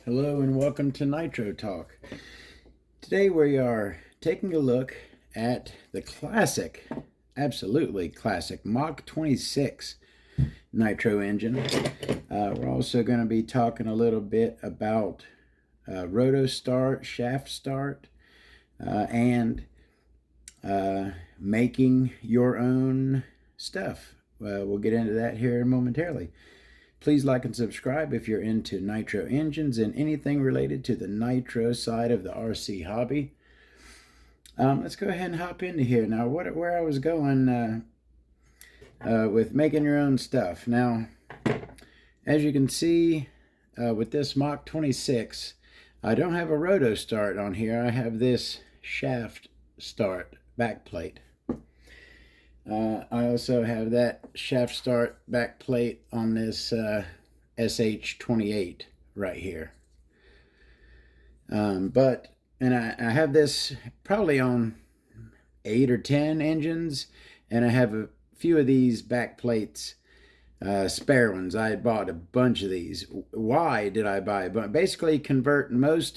Hello and welcome to Nitro Talk. Today we are taking a look at the classic, absolutely classic Mach 26 Nitro engine. We're also going to be talking a little bit about roto start, shaft start, and making your own stuff. We'll get into that here momentarily. Please like and subscribe if you're into nitro engines and anything related to the nitro side of the RC hobby. Let's go ahead and hop into here. Now, where I was going with making your own stuff. Now, as you can see with this Mach 26, I don't have a roto start on here. I have this shaft start backplate. I also have that shaft start back plate on this SH28 right here. And I have this probably on 8 or 10 engines, and I have a few of these back plates, spare ones. I had bought a bunch of these. Why did I buy a bunch? Basically convert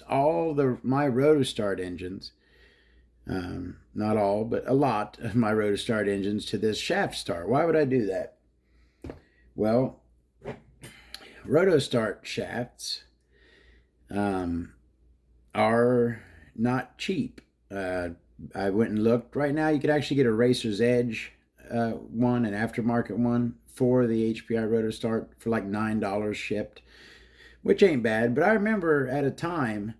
all my rotostart engines, not all, but a lot of my rotostart engines to this shaft start. Why would I do that? Well, rotostart shafts are not cheap. I went and looked. Right now, you could actually get a Racer's Edge one, an aftermarket one for the HPI rotostart for like $9 shipped, which ain't bad. But I remember at a time,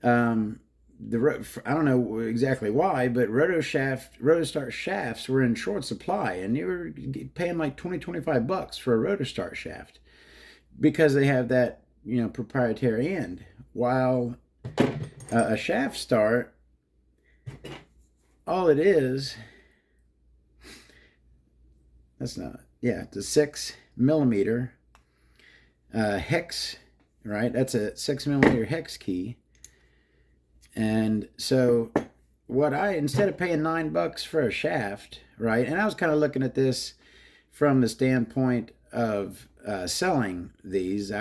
I don't know exactly why, but rotostart shafts were in short supply, and you were paying like $20-25 for a rotostart shaft because they have that, proprietary end. While a shaft start, all it is, it's a 6mm hex, right? That's a 6mm hex key. And so instead of paying $9 for a shaft, right? And I was kind of looking at this from the standpoint of selling these.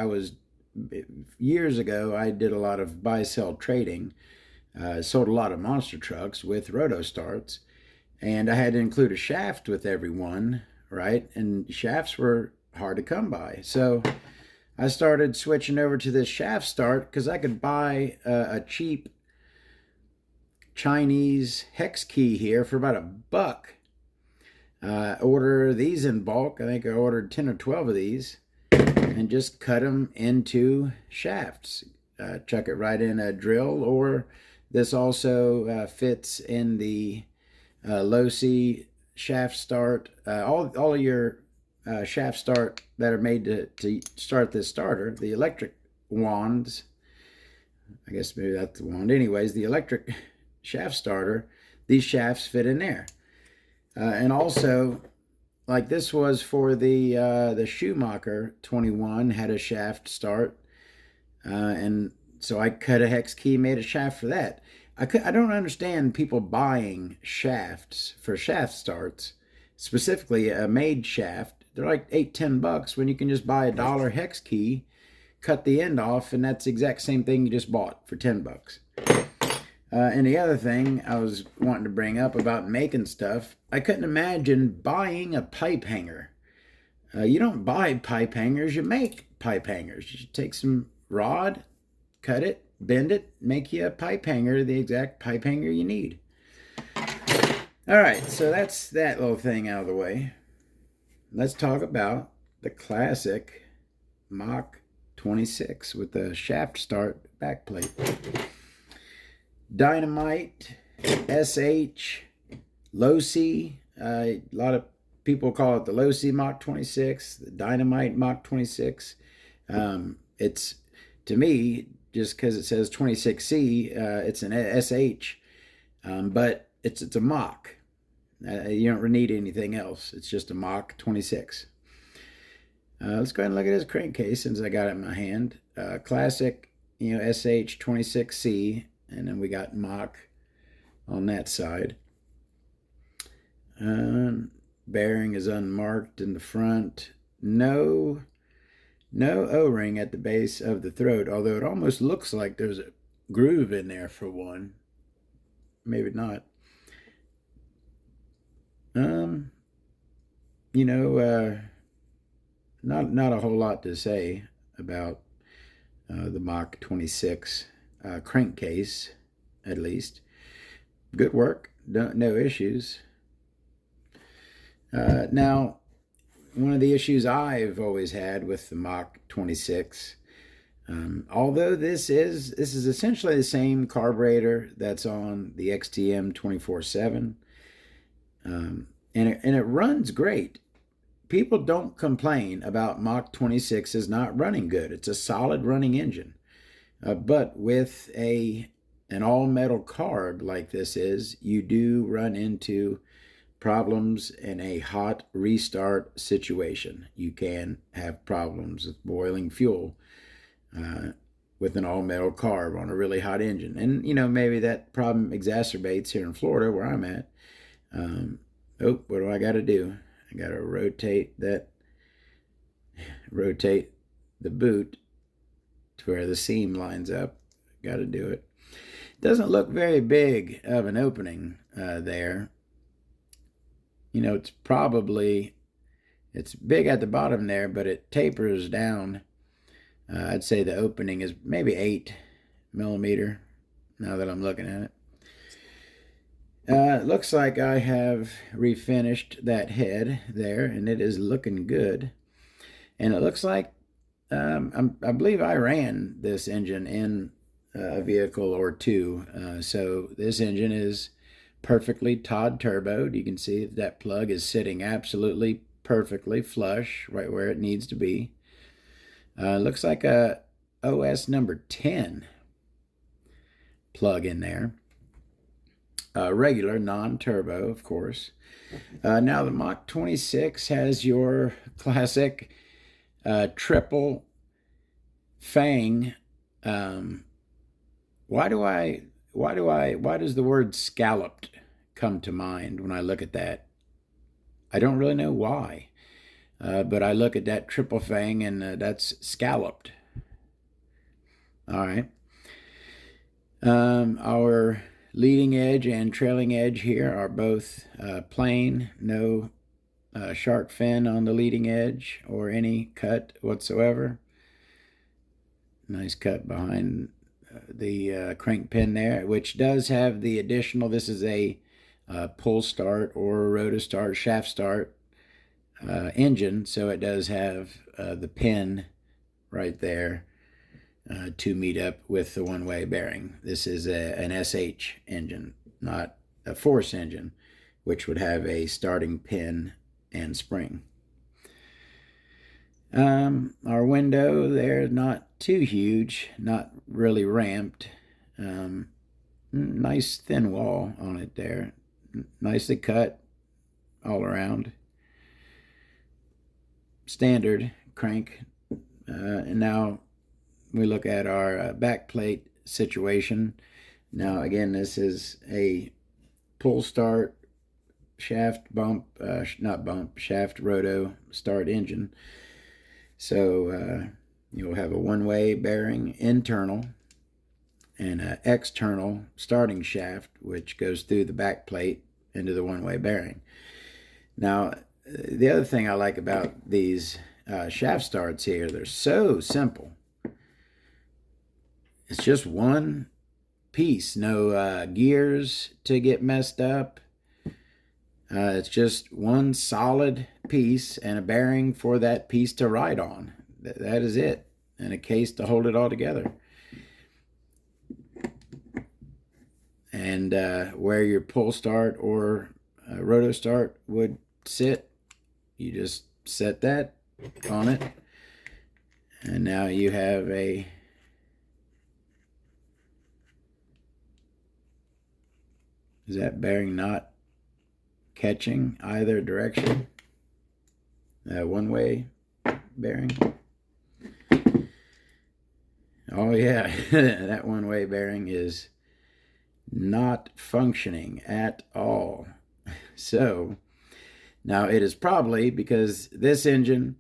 Years ago, I did a lot of buy-sell trading, sold a lot of monster trucks with roto starts, and I had to include a shaft with every one, right? And shafts were hard to come by. So I started switching over to this shaft start because I could buy a cheap Chinese hex key here for about $1. Order these in bulk. I think I ordered 10 or 12 of these and just cut them into shafts. Chuck it right in a drill, or this also fits in the Losi shaft start. All of your shaft start that are made to start this starter, the electric wands, I guess maybe that's the wand. Anyways, the electric shaft starter, these shafts fit in there. And also, like this was for the Schumacher 21, had a shaft start, and so I cut a hex key, made a shaft for that. I don't understand people buying shafts for shaft starts, specifically a made shaft. They're like $8-10 when you can just buy a $1 hex key, cut the end off, and that's the exact same thing you just bought for $10. And the other thing I was wanting to bring up about making stuff, I couldn't imagine buying a pipe hanger. You don't buy pipe hangers, you make pipe hangers. You take some rod, cut it, bend it, make you a pipe hanger, the exact pipe hanger you need. All right, so that's that little thing out of the way. Let's talk about the classic Mach 26 with the shaft start backplate. Dynamite SH Losi. A lot of people call it the Losi Mach 26, the Dynamite Mach 26. It's, to me, just because it says 26C, it's an SH, but it's a Mach. You don't need anything else. It's just a Mach 26. Let's go ahead and look at his crankcase since I got it in my hand. Classic, SH 26C. And then we got Mach on that side. Bearing is unmarked in the front. No No O-ring at the base of the throat, although it almost looks like there's a groove in there for one. Maybe not. You know, not a whole lot to say about the Mach 26 crankcase, at least. Good work, no issues. Now, one of the issues I've always had with the Mach 26, although this is essentially the same carburetor that's on the XTM 24/7, and it runs great. People don't complain about Mach 26 is not running good. It's a solid running engine. But with an all-metal carb like this is, you do run into problems in a hot restart situation. You can have problems with boiling fuel with an all-metal carb on a really hot engine. And, you know, maybe that problem exacerbates here in Florida where I'm at. What do I got to do? I got to rotate the boot to where the seam lines up. Got to do it. Doesn't look very big of an opening there. You know, it's big at the bottom there, but it tapers down. I'd say the opening is maybe 8 millimeter now that I'm looking at it. It looks like I have refinished that head there, and it is looking good. And it looks like I believe I ran this engine in a vehicle or two. So this engine is perfectly Todd turboed. You can see that plug is sitting absolutely perfectly flush right where it needs to be. Looks like a OS number 10 plug in there. Regular, non-turbo, of course. Now the Mach 26 has your classic triple fang. Why does the word scalloped come to mind when I look at that? I don't really know why, but I look at that triple fang and that's scalloped. All right. Our leading edge and trailing edge here are both plain, no shark fin on the leading edge or any cut whatsoever. Nice cut behind the crank pin there, which does have the additional, this is a pull start or rotor start, shaft start engine, so it does have the pin right there to meet up with the one-way bearing. This is an SH engine, not a force engine, which would have a starting pin and spring. Our window there, not too huge, not really ramped. Nice thin wall on it there. Nicely cut all around. Standard crank. And now we look at our backplate situation. Now again, this is a pull start shaft bump, shaft roto start engine. So you'll have a one-way bearing internal and an external starting shaft, which goes through the back plate into the one-way bearing. Now, the other thing I like about these shaft starts here, they're so simple. It's just one piece, no gears to get messed up. It's just one solid piece and a bearing for that piece to ride on. That is it, and a case to hold it all together. And where your pull start or roto start would sit, you just set that on it, and now you have is that bearing not catching either direction? One-way bearing. Oh yeah, that one-way bearing is not functioning at all. So now it is probably because this engine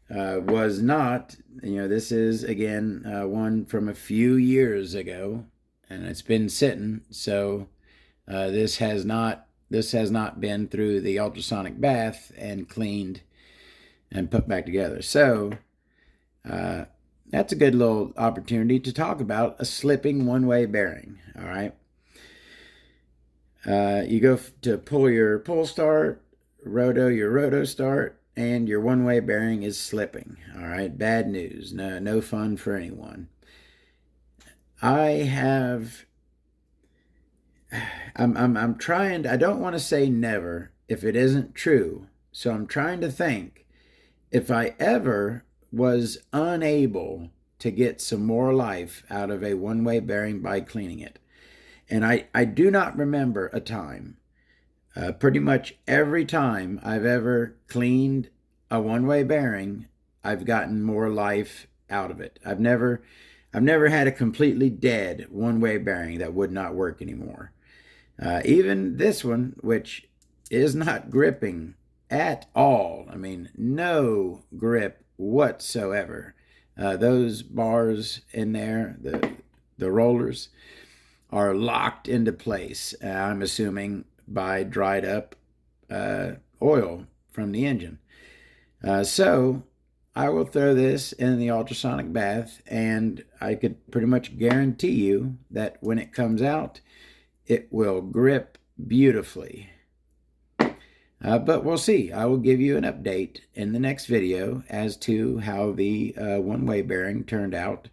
was not, this is again one from a few years ago, and it's been sitting. So this has not been through the ultrasonic bath and cleaned and put back together. So that's a good little opportunity to talk about a slipping one-way bearing. All right. You go to pull your pull start, your roto start, and your one-way bearing is slipping. All right, bad news. No fun for anyone. I'm trying. I don't want to say never if it isn't true. So I'm trying to think if I ever was unable to get some more life out of a one-way bearing by cleaning it. And I do not remember a time. Pretty much every time I've ever cleaned a one-way bearing, I've gotten more life out of it. I've never had a completely dead one-way bearing that would not work anymore. Even this one, which is not gripping at all. I mean, no grip whatsoever. Those bars in there, the rollers, are locked into place. I'm assuming by dried up oil from the engine. So I will throw this in the ultrasonic bath, and I could pretty much guarantee you that when it comes out, it will grip beautifully. But we'll see. I will give you an update in the next video as to how the one-way bearing turned out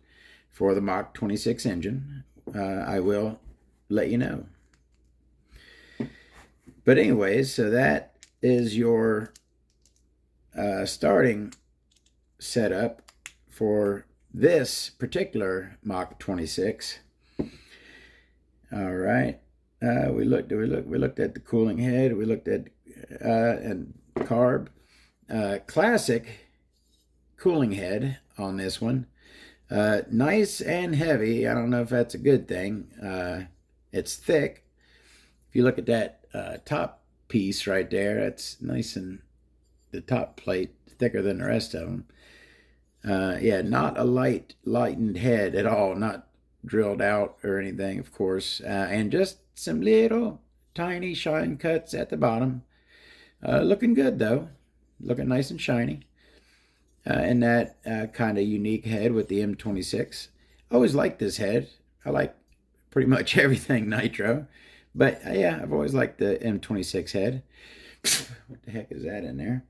for the Mach 26 engine. I will let you know. But anyways, so that is your starting setup for this particular Mach 26. All right. We looked at the cooling head. We looked at and carb. Classic cooling head on this one. Nice and heavy. I don't know if that's a good thing. It's thick. If you look at that top piece right there, it's nice, and the top plate thicker than the rest of them. Yeah, not a lightened head at all. Not drilled out or anything, of course. And just some little tiny shine cuts at the bottom. Looking good though. Looking nice and shiny. And that kind of unique head with the M26. I always liked this head. I like pretty much everything Nitro. But yeah, I've always liked the M26 head. What the heck is that in there?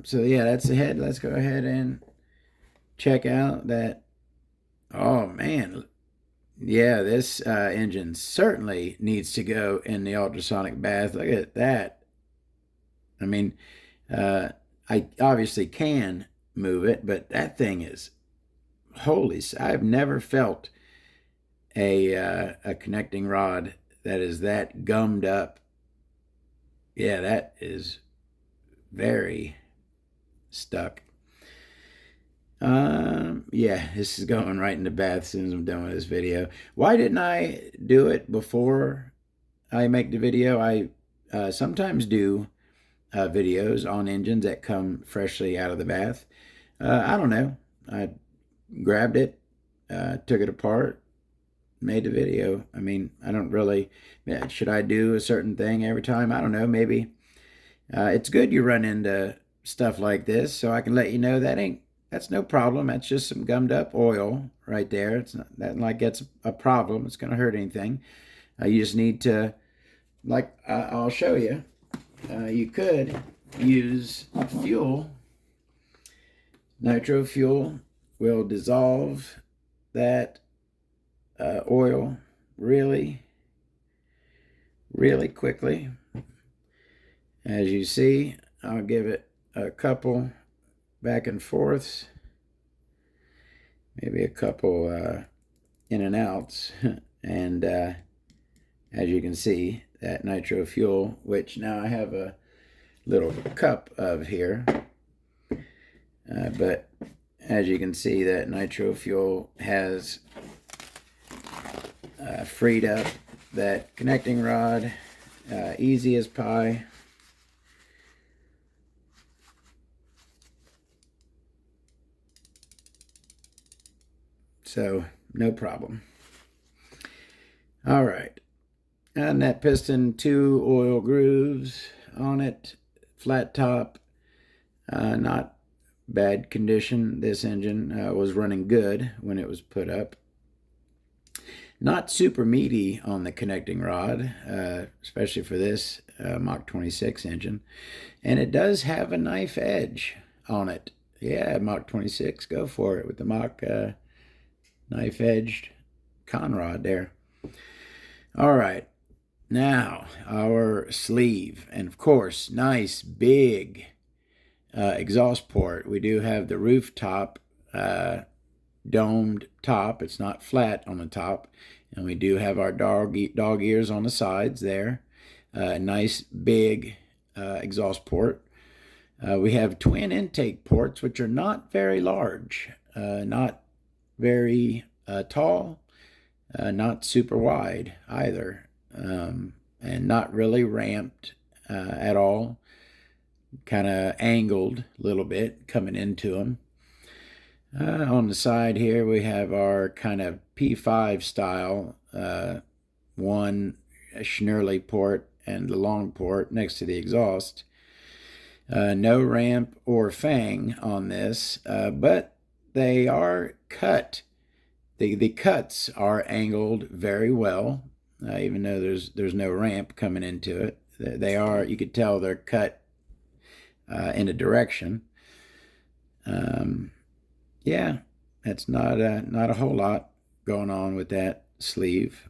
So yeah, that's the head. Let's go ahead and check out that. Oh man. Yeah, this engine certainly needs to go in the ultrasonic bath. Look at that. I mean, I obviously can move it, but that thing is, holy, I've never felt a connecting rod that is that gummed up. Yeah, that is very stuck. Yeah, this is going right in the bath as soon as I'm done with this video. Why didn't I do it before I make the video? I sometimes do videos on engines that come freshly out of the bath. I don't know. I grabbed it, took it apart, made the video. I mean, I don't really, should I do a certain thing every time? I don't know, maybe. It's good you run into stuff like this, so I can let you know that's no problem. That's just some gummed up oil right there. It's not that like it's a problem. It's going to hurt anything. You just need to, like I'll show you, you could use fuel. Nitro fuel will dissolve that oil really, really quickly. As you see, I'll give it a couple back and forths, maybe a couple in and outs, and as you can see, that nitro fuel, which now I have a little cup of here, but as you can see, that nitro fuel has freed up that connecting rod, easy as pie. So, no problem. All right. And that piston, 2 oil grooves on it, flat top, not bad condition. This engine was running good when it was put up. Not super meaty on the connecting rod, especially for this Mach 26 engine. And it does have a knife edge on it. Yeah, Mach 26, go for it with the Mach knife-edged conrod there. All right, now our sleeve. And of course, nice big exhaust port. We do have the rooftop domed top. It's not flat on the top. And we do have our dog ears on the sides there. Nice big exhaust port. We have twin intake ports, which are not very large, not very tall, not super wide either, and not really ramped at all. Kind of angled a little bit coming into them. On the side here, we have our kind of P5 style, one Schnurley port and the long port next to the exhaust. No ramp or fang on this, but they are cut. The cuts are angled very well, even though there's no ramp coming into it. They are, you could tell they're cut in a direction. Yeah, that's not a whole lot going on with that sleeve.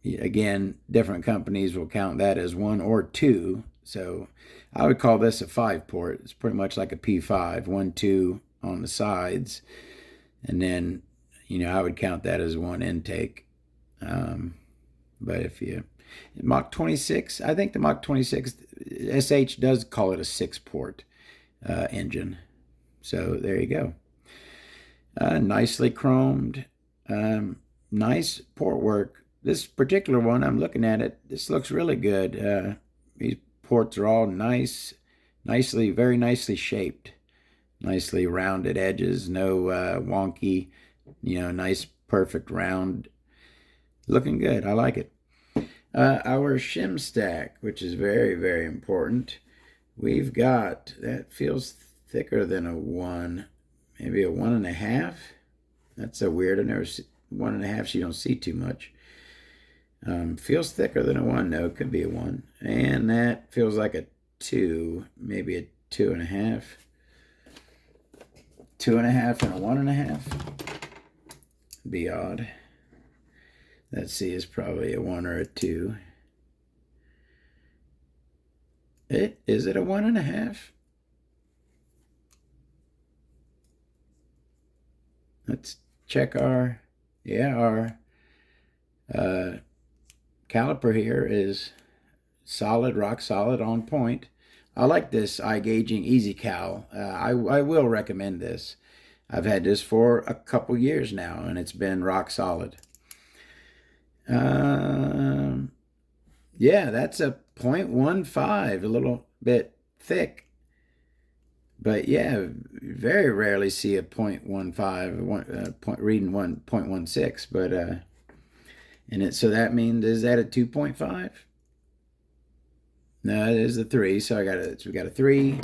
Again, different companies will count that as 1 or 2. So I would call this a 5-port. It's pretty much like a P5, 1, 2 on the sides. And then, I would count that as 1 intake. But if you, Mach 26, I think the Mach 26 SH does call it a 6-port engine. So there you go. Nicely chromed. Nice port work. This particular one, I'm looking at it, this looks really good. These ports are all very nicely shaped. Nicely rounded edges, no wonky, nice perfect round. Looking good, I like it. Our shim stack, which is very, very important. We've got, that feels thicker than a 1, maybe a 1.5. That's so weird. I never see 1.5, so you don't see too much. Feels thicker than a 1, though. It could be a 1. And that feels like a 2, maybe a 2.5. 2.5 and a 1.5. Be odd. Let's see, it's probably a 1 or a 2. Is it a 1.5? Let's check our caliper here is solid, rock solid, on point. I like this iGaging Easy Cal. I will recommend this. I've had this for a couple years now, and it's been rock solid. Yeah, that's a 0.15, a little bit thick. But yeah, very rarely see a 0.15 reading 1.16. But and it, so that means, is that a 2.5? No, it is a 3. So we got a 3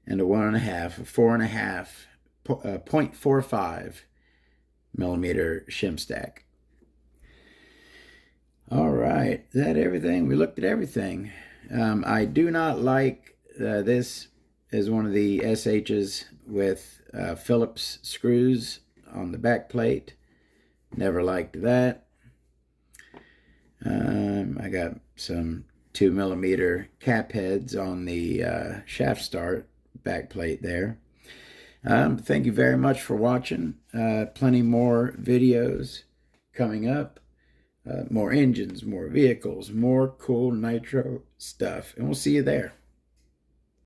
and a 1.5, a 4.5, 0.45 millimeter shim stack. All right, is that everything? We looked at everything. I do not like this is one of the SHs with Phillips screws on the back plate. Never liked that. I got some 2mm cap heads on the shaft start back plate there. Thank you very much for watching. Plenty more videos coming up. More engines, more vehicles, more cool nitro stuff. And we'll see you there.